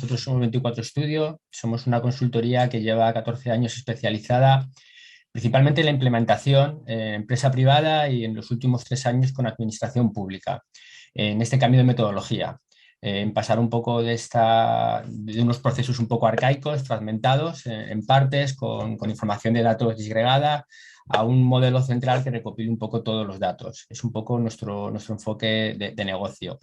nosotros somos 24 Studio, somos una consultoría que lleva 14 años especializada principalmente en la implementación en empresa privada y en los últimos 3 años con administración pública, en este cambio de metodología, en pasar un poco de unos procesos un poco arcaicos, fragmentados en partes, con información de datos disgregada, a un modelo central que recopile un poco todos los datos. Es un poco nuestro enfoque de negocio.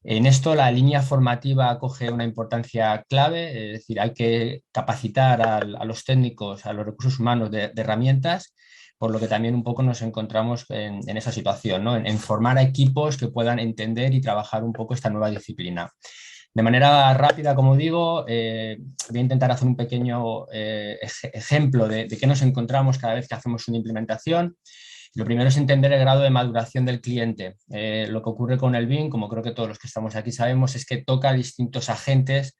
En esto la línea formativa coge una importancia clave, es decir, hay que capacitar a los técnicos, a los recursos humanos de herramientas, por lo que también un poco nos encontramos en esa situación, ¿no? En formar a equipos que puedan entender y trabajar un poco esta nueva disciplina. De manera rápida, como digo, voy a intentar hacer un pequeño ejemplo de qué nos encontramos cada vez que hacemos una implementación. Lo primero es entender el grado de maduración del cliente. Lo que ocurre con el BIM, como creo que todos los que estamos aquí sabemos, es que toca distintos agentes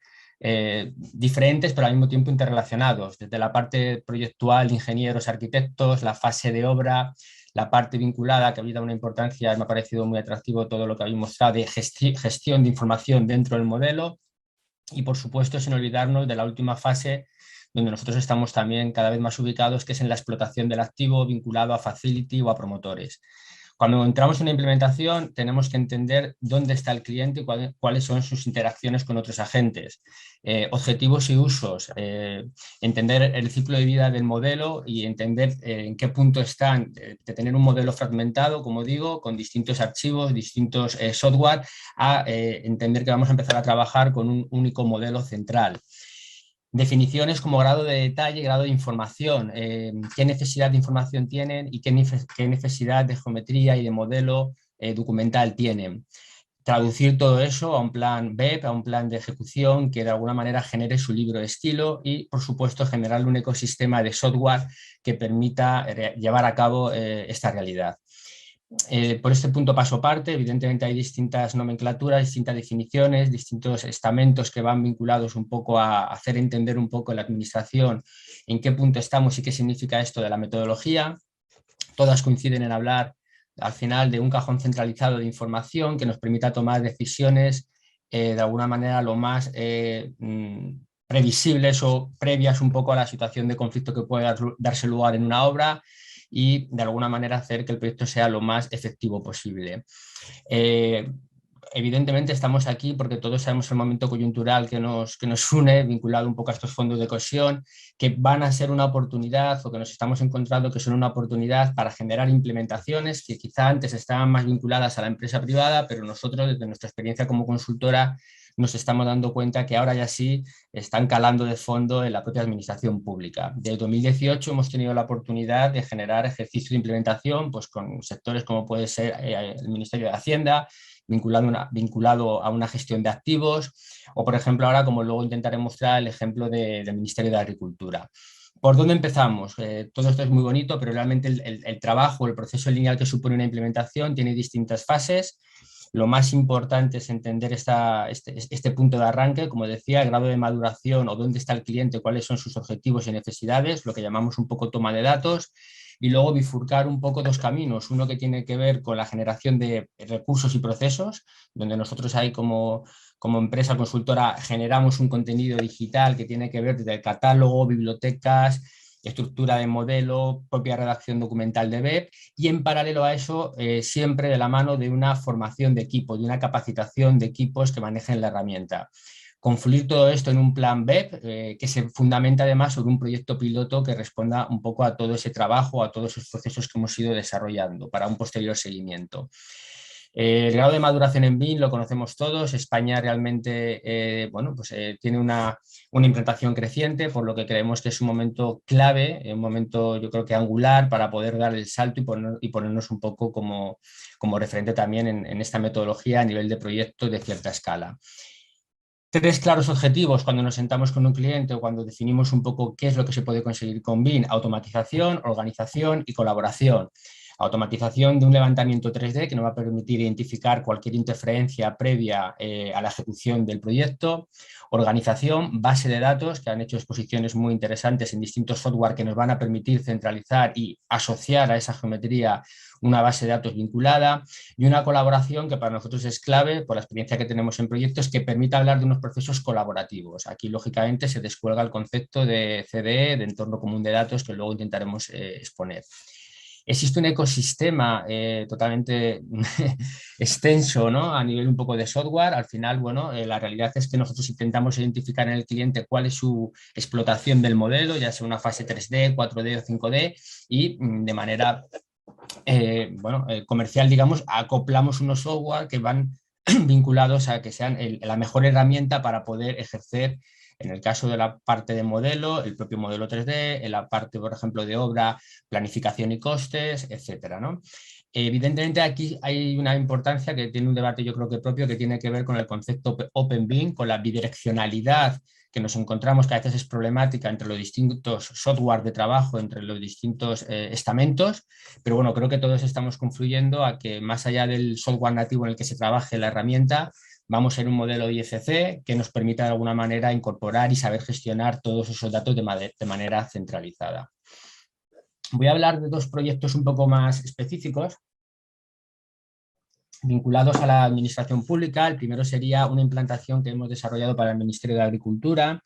diferentes, pero al mismo tiempo interrelacionados, desde la parte proyectual, ingenieros, arquitectos, la fase de obra, la parte vinculada, que ha habido una importancia, me ha parecido muy atractivo todo lo que habéis mostrado, de gestión de información dentro del modelo, y por supuesto sin olvidarnos de la última fase donde nosotros estamos también cada vez más ubicados, que es en la explotación del activo vinculado a facility o a promotores. Cuando entramos en una implementación tenemos que entender dónde está el cliente y cuáles son sus interacciones con otros agentes, objetivos y usos, entender el ciclo de vida del modelo y entender en qué punto están de tener un modelo fragmentado, como digo, con distintos archivos, distintos software, a entender que vamos a empezar a trabajar con un único modelo central. Definiciones como grado de detalle, grado de información, qué necesidad de información tienen y qué necesidad de geometría y de modelo documental tienen. Traducir todo eso a un plan BEP, a un plan de ejecución que de alguna manera genere su libro de estilo y, por supuesto, generar un ecosistema de software que permita llevar a cabo esta realidad. Por este punto paso parte, evidentemente hay distintas nomenclaturas, distintas definiciones, distintos estamentos que van vinculados un poco a hacer entender un poco en la administración en qué punto estamos y qué significa esto de la metodología. Todas coinciden en hablar al final de un cajón centralizado de información que nos permita tomar decisiones de alguna manera lo más previsibles o previas un poco a la situación de conflicto que puede darse lugar en una obra, y de alguna manera hacer que el proyecto sea lo más efectivo posible. Evidentemente estamos aquí porque todos sabemos el momento coyuntural que nos une, vinculado un poco a estos fondos de cohesión, que van a ser una oportunidad o que nos estamos encontrando que son una oportunidad para generar implementaciones que quizá antes estaban más vinculadas a la empresa privada, pero nosotros desde nuestra experiencia como consultora nos estamos dando cuenta que ahora ya sí están calando de fondo en la propia administración pública. Desde 2018 hemos tenido la oportunidad de generar ejercicios de implementación pues, con sectores como puede ser el Ministerio de Hacienda, vinculado a una gestión de activos, o por ejemplo ahora, como luego intentaré mostrar, el ejemplo del Ministerio de Agricultura. ¿Por dónde empezamos? Todo esto es muy bonito, pero realmente el trabajo, el proceso lineal que supone una implementación tiene distintas fases. Lo más importante es entender este punto de arranque, como decía, el grado de maduración o dónde está el cliente, cuáles son sus objetivos y necesidades, lo que llamamos un poco toma de datos, y luego bifurcar un poco dos caminos, uno que tiene que ver con la generación de recursos y procesos, donde nosotros ahí como empresa consultora generamos un contenido digital que tiene que ver desde el catálogo, bibliotecas, estructura de modelo, propia redacción documental de BEP, y en paralelo a eso siempre de la mano de una formación de equipo, de una capacitación de equipos que manejen la herramienta. Confluir todo esto en un plan BEP que se fundamenta además sobre un proyecto piloto que responda un poco a todo ese trabajo, a todos esos procesos que hemos ido desarrollando para un posterior seguimiento. El grado de maduración en BIM lo conocemos todos. España realmente tiene una implantación creciente, por lo que creemos que es un momento clave, un momento yo creo que angular para poder dar el salto y ponernos un poco como referente también en esta metodología a nivel de proyecto de cierta escala. 3 claros objetivos cuando nos sentamos con un cliente o cuando definimos un poco qué es lo que se puede conseguir con BIM: automatización, organización y colaboración. Automatización de un levantamiento 3D que nos va a permitir identificar cualquier interferencia previa a la ejecución del proyecto. Organización, base de datos, que han hecho exposiciones muy interesantes en distintos software que nos van a permitir centralizar y asociar a esa geometría una base de datos vinculada, y una colaboración que para nosotros es clave por la experiencia que tenemos en proyectos, que permita hablar de unos procesos colaborativos. Aquí, lógicamente, se descuelga el concepto de CDE, de entorno común de datos, que luego intentaremos exponer. Existe un ecosistema totalmente extenso, ¿no? A nivel un poco de software. Al final, bueno, la realidad es que nosotros intentamos identificar en el cliente cuál es su explotación del modelo, ya sea una fase 3D, 4D o 5D, y de manera comercial, digamos, acoplamos unos software que van vinculados a que sean la mejor herramienta para poder ejercer, en el caso de la parte de modelo, el propio modelo 3D, en la parte, por ejemplo, de obra, planificación y costes, etcétera, ¿no? Evidentemente aquí hay una importancia que tiene un debate, yo creo que propio, que tiene que ver con el concepto Open BIM, con la bidireccionalidad que nos encontramos, que a veces es problemática entre los distintos software de trabajo, entre los distintos estamentos, pero bueno, creo que todos estamos confluyendo a que más allá del software nativo en el que se trabaje la herramienta, vamos a ser un modelo IFC que nos permita de alguna manera incorporar y saber gestionar todos esos datos de manera centralizada. Voy a hablar de dos proyectos un poco más específicos vinculados a la administración pública. El primero sería una implantación que hemos desarrollado para el Ministerio de Agricultura.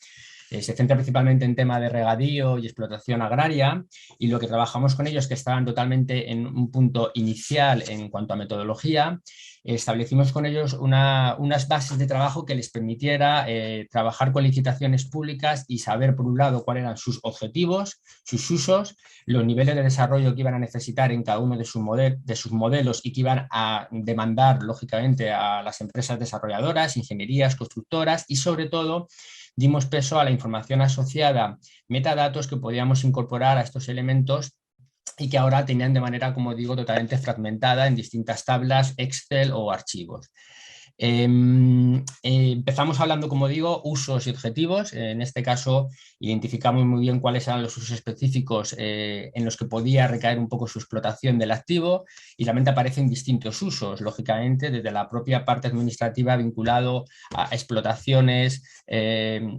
Se centra principalmente en tema de regadío y explotación agraria, y lo que trabajamos con ellos, que estaban totalmente en un punto inicial en cuanto a metodología, establecimos con ellos unas bases de trabajo que les permitiera trabajar con licitaciones públicas y saber, por un lado, cuáles eran sus objetivos, sus usos, los niveles de desarrollo que iban a necesitar en cada uno de sus modelos y que iban a demandar, lógicamente, a las empresas desarrolladoras, ingenierías, constructoras, y sobre todo dimos peso a la información asociada, metadatos que podíamos incorporar a estos elementos y que ahora tenían de manera, como digo, totalmente fragmentada en distintas tablas, Excel o archivos. Empezamos hablando, como digo, usos y objetivos. En este caso identificamos muy bien cuáles eran los usos específicos en los que podía recaer un poco su explotación del activo, y realmente aparecen distintos usos, lógicamente, desde la propia parte administrativa vinculado a explotaciones,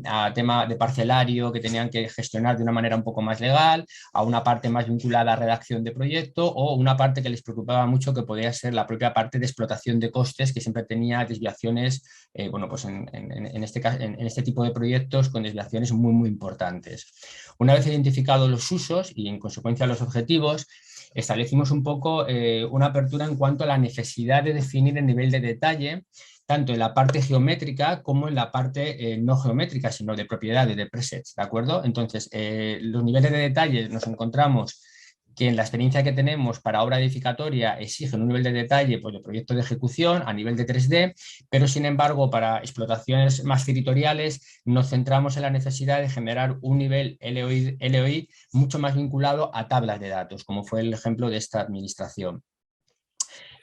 a tema de parcelario que tenían que gestionar de una manera un poco más legal, a una parte más vinculada a redacción de proyecto, o una parte que les preocupaba mucho, que podía ser la propia parte de explotación de costes, que siempre tenía desviaciones, bueno, pues en este tipo de proyectos con desviaciones muy, muy importantes. Una vez identificados los usos y en consecuencia los objetivos, establecimos un poco una apertura en cuanto a la necesidad de definir el nivel de detalle, tanto en la parte geométrica como en la parte no geométrica, sino de propiedades, de presets, ¿de acuerdo? Entonces, los niveles de detalle nos encontramos que en la experiencia que tenemos para obra edificatoria exigen un nivel de detalle, pues, de proyecto de ejecución a nivel de 3D, pero sin embargo para explotaciones más territoriales nos centramos en la necesidad de generar un nivel LOI mucho más vinculado a tablas de datos, como fue el ejemplo de esta administración.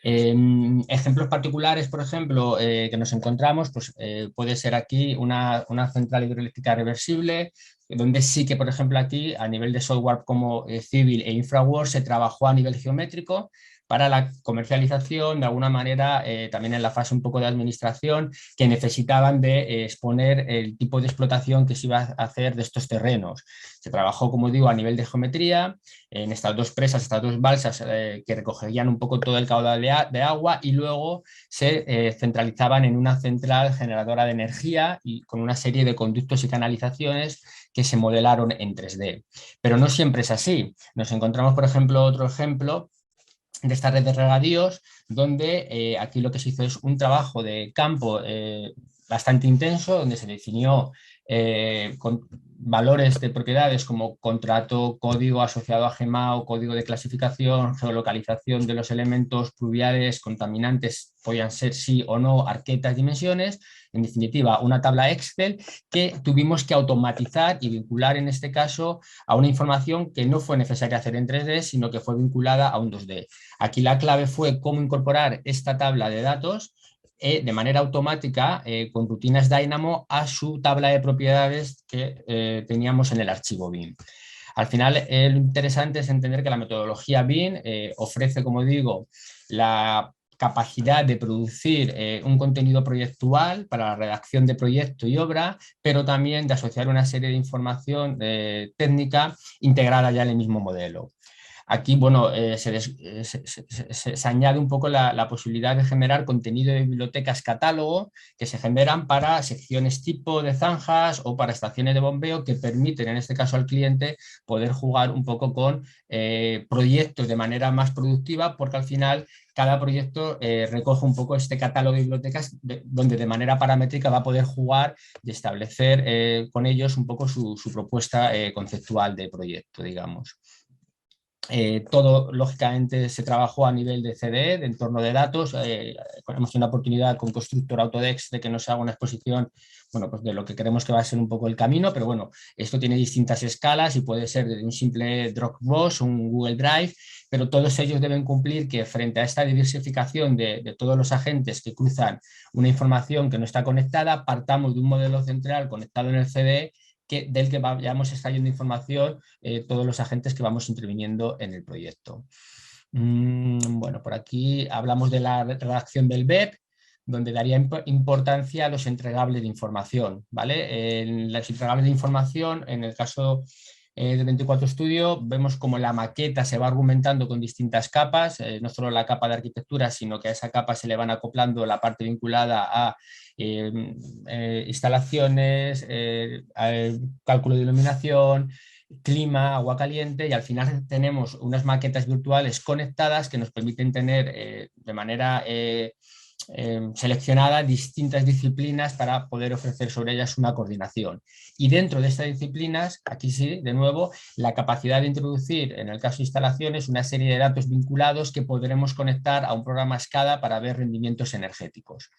Ejemplos particulares, por ejemplo, que nos encontramos, pues puede ser aquí una central hidroeléctrica reversible, donde sí que, por ejemplo, aquí a nivel de software como Civil e InfraWorks se trabajó a nivel geométrico para la comercialización, de alguna manera, también en la fase un poco de administración, que necesitaban de exponer el tipo de explotación que se iba a hacer de estos terrenos. Se trabajó, como digo, a nivel de geometría, en estas dos presas, estas dos balsas que recogerían un poco todo el caudal de agua, y luego se centralizaban en una central generadora de energía y con una serie de conductos y canalizaciones que se modelaron en 3D. Pero no siempre es así. Nos encontramos, por ejemplo, otro ejemplo de esta red de regadíos, donde aquí lo que se hizo es un trabajo de campo bastante intenso, donde se definió con valores de propiedades como contrato, código asociado a GEMAO, código de clasificación, geolocalización de los elementos pluviales, contaminantes, podían ser sí o no, arquetas, dimensiones, en definitiva una tabla Excel que tuvimos que automatizar y vincular en este caso a una información que no fue necesaria hacer en 3D, sino que fue vinculada a un 2D. Aquí la clave fue cómo incorporar esta tabla de datos de manera automática con rutinas Dynamo a su tabla de propiedades que teníamos en el archivo BIM. Al final, lo interesante es entender que la metodología BIM ofrece, como digo, la capacidad de producir un contenido proyectual para la redacción de proyecto y obra, pero también de asociar una serie de información técnica integrada ya en el mismo modelo. Aquí, bueno, se añade un poco la posibilidad de generar contenido de bibliotecas catálogo que se generan para secciones tipo de zanjas o para estaciones de bombeo que permiten, en este caso al cliente, poder jugar un poco con proyectos de manera más productiva, porque al final cada proyecto recoge un poco este catálogo de bibliotecas donde de manera paramétrica va a poder jugar y establecer con ellos un poco su propuesta conceptual de proyecto, digamos. Todo, lógicamente, se trabajó a nivel de CDE, de entorno de datos. Hemos tenido una oportunidad con Constructor Autodesk de que nos haga una exposición, bueno, pues de lo que creemos que va a ser un poco el camino, pero bueno, esto tiene distintas escalas y puede ser desde un simple Dropbox, un Google Drive, pero todos ellos deben cumplir que frente a esta diversificación de todos los agentes que cruzan una información que no está conectada, partamos de un modelo central conectado en el CDE del que vayamos extrayendo información todos los agentes que vamos interviniendo en el proyecto. Bueno, por aquí hablamos de la redacción del BEP, donde daría importancia a los entregables de información, ¿vale? En los entregables de información, en el caso de 24 Studio, vemos como la maqueta se va argumentando con distintas capas, no solo la capa de arquitectura, sino que a esa capa se le van acoplando la parte vinculada a instalaciones, cálculo de iluminación, clima, agua caliente, y al final tenemos unas maquetas virtuales conectadas que nos permiten tener de manera seleccionada distintas disciplinas para poder ofrecer sobre ellas una coordinación. Y dentro de estas disciplinas, aquí sí, de nuevo, la capacidad de introducir, en el caso de instalaciones, una serie de datos vinculados que podremos conectar a un programa SCADA para ver rendimientos energéticos.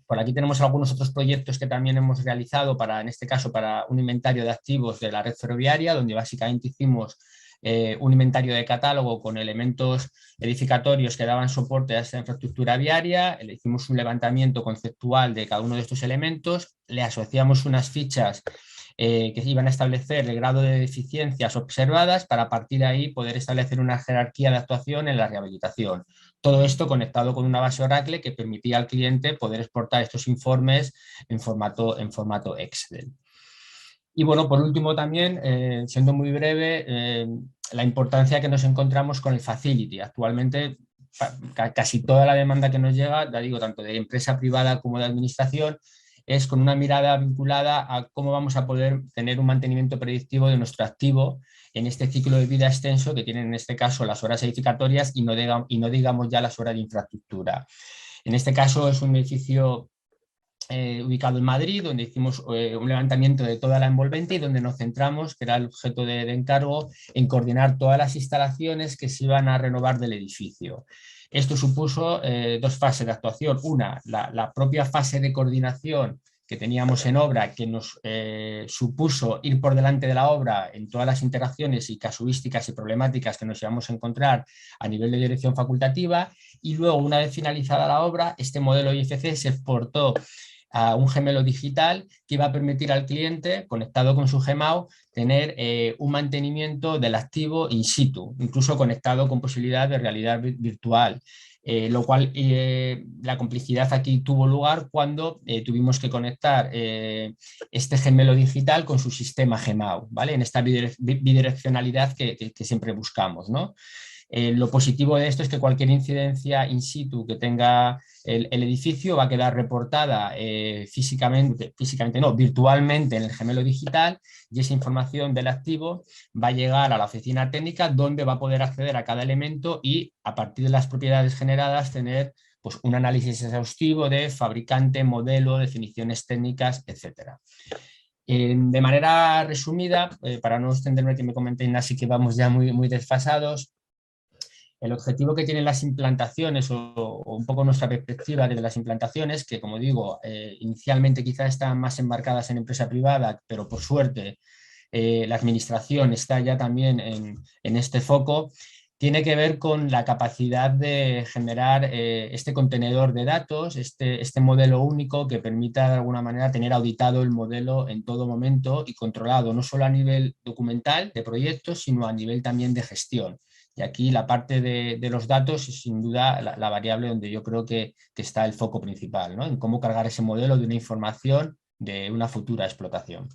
Por aquí tenemos algunos otros proyectos que también hemos realizado para, en este caso, para un inventario de activos de la red ferroviaria, donde básicamente hicimos un inventario de catálogo con elementos edificatorios que daban soporte a esta infraestructura viaria, le hicimos un levantamiento conceptual de cada uno de estos elementos, le asociamos unas fichas que iban a establecer el grado de deficiencias observadas para a partir de ahí poder establecer una jerarquía de actuación en la rehabilitación. Todo esto conectado con una base Oracle que permitía al cliente poder exportar estos informes en formato Excel. Y bueno, por último también, siendo muy breve, la importancia que nos encontramos con el Facility. Actualmente casi toda la demanda que nos llega, ya digo, tanto de empresa privada como de administración, es con una mirada vinculada a cómo vamos a poder tener un mantenimiento predictivo de nuestro activo en este ciclo de vida extenso que tienen en este caso las horas edificatorias y no digamos ya las horas de infraestructura. En este caso es un edificio ubicado en Madrid, donde hicimos un levantamiento de toda la envolvente y donde nos centramos, que era el objeto de encargo, en coordinar todas las instalaciones que se iban a renovar del edificio. Esto supuso dos fases de actuación. Una, la propia fase de coordinación que teníamos en obra, que nos supuso ir por delante de la obra en todas las interacciones y casuísticas y problemáticas que nos íbamos a encontrar a nivel de dirección facultativa, y luego, una vez finalizada la obra, este modelo IFC se exportó a un gemelo digital que iba a permitir al cliente, conectado con su Gmao, tener un mantenimiento del activo in situ, incluso conectado con posibilidad de realidad virtual. Lo cual la complicidad aquí tuvo lugar cuando tuvimos que conectar este gemelo digital con su sistema Gmao, ¿vale? En esta bidireccionalidad que siempre buscamos, ¿no? Lo positivo de esto es que cualquier incidencia in situ que tenga el edificio va a quedar reportada virtualmente en el gemelo digital, y esa información del activo va a llegar a la oficina técnica, donde va a poder acceder a cada elemento y, a partir de las propiedades generadas, tener pues, un análisis exhaustivo de fabricante, modelo, definiciones técnicas, etcétera. De manera resumida, para no extenderme, que me comentéis así que vamos ya muy desfasados, el objetivo que tienen las implantaciones o un poco nuestra perspectiva de las implantaciones, que como digo, inicialmente quizás están más embarcadas en empresa privada, pero por suerte la administración está ya también en este foco, tiene que ver con la capacidad de generar este contenedor de datos, este modelo único que permita de alguna manera tener auditado el modelo en todo momento y controlado, no solo a nivel documental de proyectos, sino a nivel también de gestión. Y aquí la parte de los datos es sin duda la variable donde yo creo que está el foco principal, ¿no? En cómo cargar ese modelo de una información de una futura explotación.